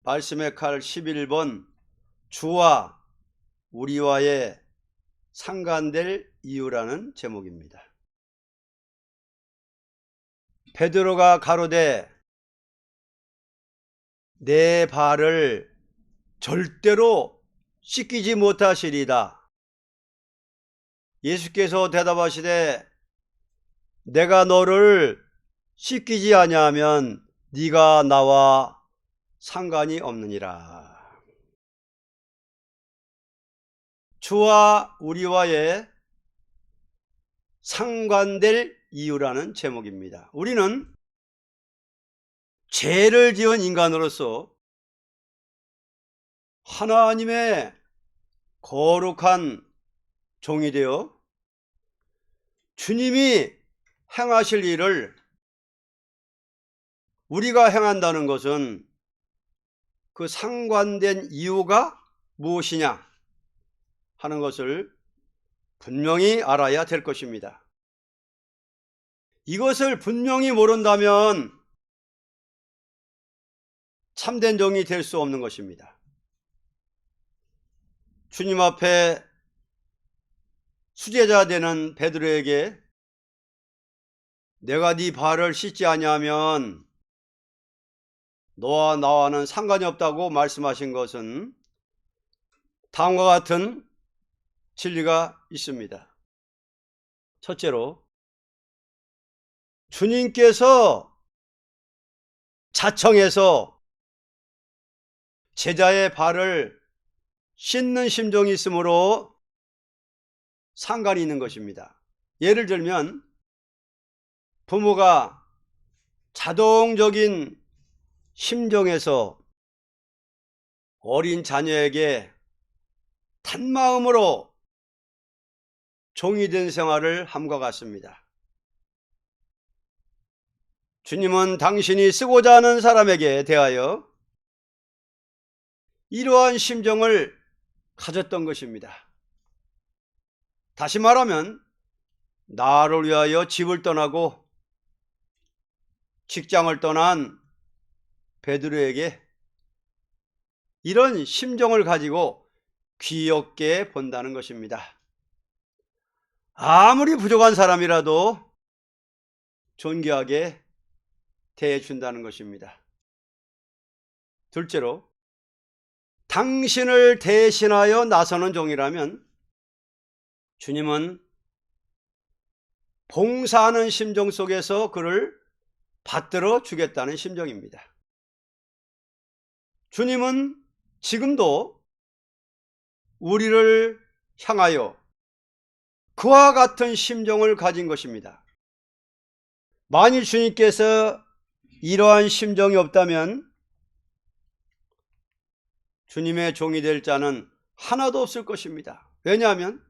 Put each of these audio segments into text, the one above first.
말씀의 칼 11번 주와 우리와의 상관될 이유라는 제목입니다. 베드로가 가로되 내 발을 절대로 씻기지 못하시리다. 예수께서 대답하시되 내가 너를 씻기지 아니하면 네가 나와 상관이 없느니라. 주와 우리와의 상관될 이유라는 제목입니다. 우리는 죄를 지은 인간으로서 하나님의 거룩한 종이 되어 주님이 행하실 일을 우리가 행한다는 것은 그 상관된 이유가 무엇이냐 하는 것을 분명히 알아야 될 것입니다. 이것을 분명히 모른다면 참된 종이 될 수 없는 것입니다. 주님 앞에 수제자 되는 베드로에게 내가 네 발을 씻지 아니하면 너와 나와는 상관이 없다고 말씀하신 것은 다음과 같은 진리가 있습니다. 첫째로, 주님께서 자청해서 제자의 발을 씻는 심정이 있으므로 상관이 있는 것입니다. 예를 들면 부모가 자동적인 심정에서 어린 자녀에게 단마음으로 종이 된 생활을 함과 같습니다. 주님은 당신이 쓰고자 하는 사람에게 대하여 이러한 심정을 가졌던 것입니다. 다시 말하면 나를 위하여 집을 떠나고 직장을 떠난 베드로에게 이런 심정을 가지고 귀엽게 본다는 것입니다. 아무리 부족한 사람이라도 존귀하게 대해준다는 것입니다. 둘째로, 당신을 대신하여 나서는 종이라면 주님은 봉사하는 심정 속에서 그를 받들어 주겠다는 심정입니다. 주님은 지금도 우리를 향하여 그와 같은 심정을 가진 것입니다. 만일 주님께서 이러한 심정이 없다면 주님의 종이 될 자는 하나도 없을 것입니다. 왜냐하면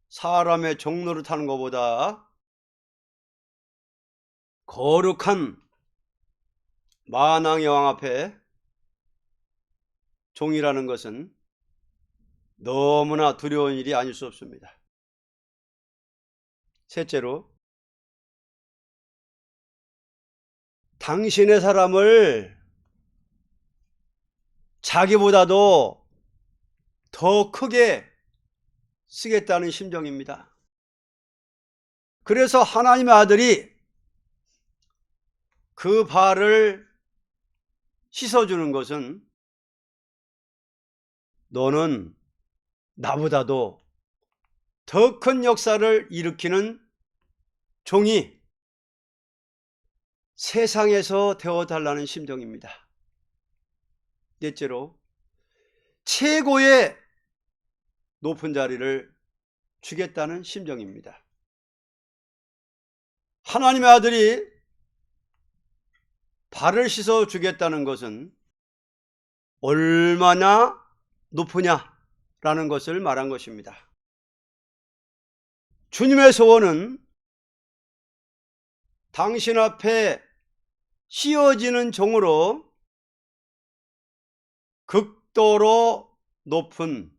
사람의 종노릇 하는 것보다 거룩한 만왕의 왕 앞에 종이라는 것은 너무나 두려운 일이 아닐 수 없습니다. 셋째로, 당신의 사람을 자기보다도 더 크게 쓰겠다는 심정입니다. 그래서 하나님의 아들이 그 발을 씻어주는 것은 너는 나보다도 더 큰 역사를 일으키는 종이 세상에서 되어달라는 심정입니다. 넷째로, 최고의 높은 자리를 주겠다는 심정입니다. 하나님의 아들이 발을 씻어 주겠다는 것은 얼마나 높으냐라는 것을 말한 것입니다. 주님의 소원은 당신 앞에 씌워지는 종으로 극도로 높은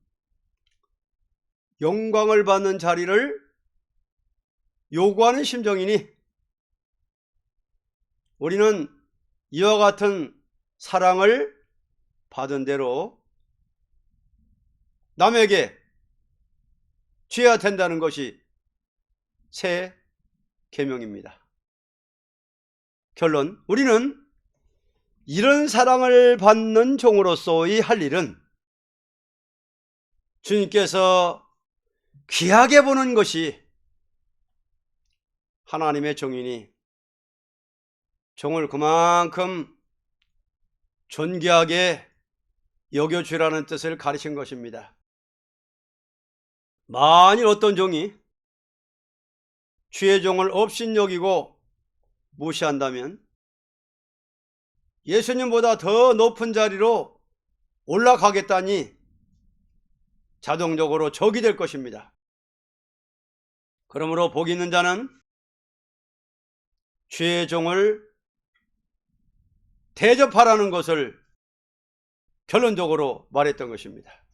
영광을 받는 자리를 요구하는 심정이니 우리는 이와 같은 사랑을 받은 대로 남에게 취해야 된다는 것이 새 계명입니다. 결론, 우리는 이런 사랑을 받는 종으로서의 할 일은 주님께서 귀하게 보는 것이 하나님의 종이니 종을 그만큼 존귀하게 여겨주라는 뜻을 가르친 것입니다. 만일 어떤 종이 주의 종을 업신여기고 무시한다면 예수님보다 더 높은 자리로 올라가겠다니 자동적으로 적이 될 것입니다. 그러므로 복 있는 자는 주의 종을 대접하라는 것을 결론적으로 말했던 것입니다.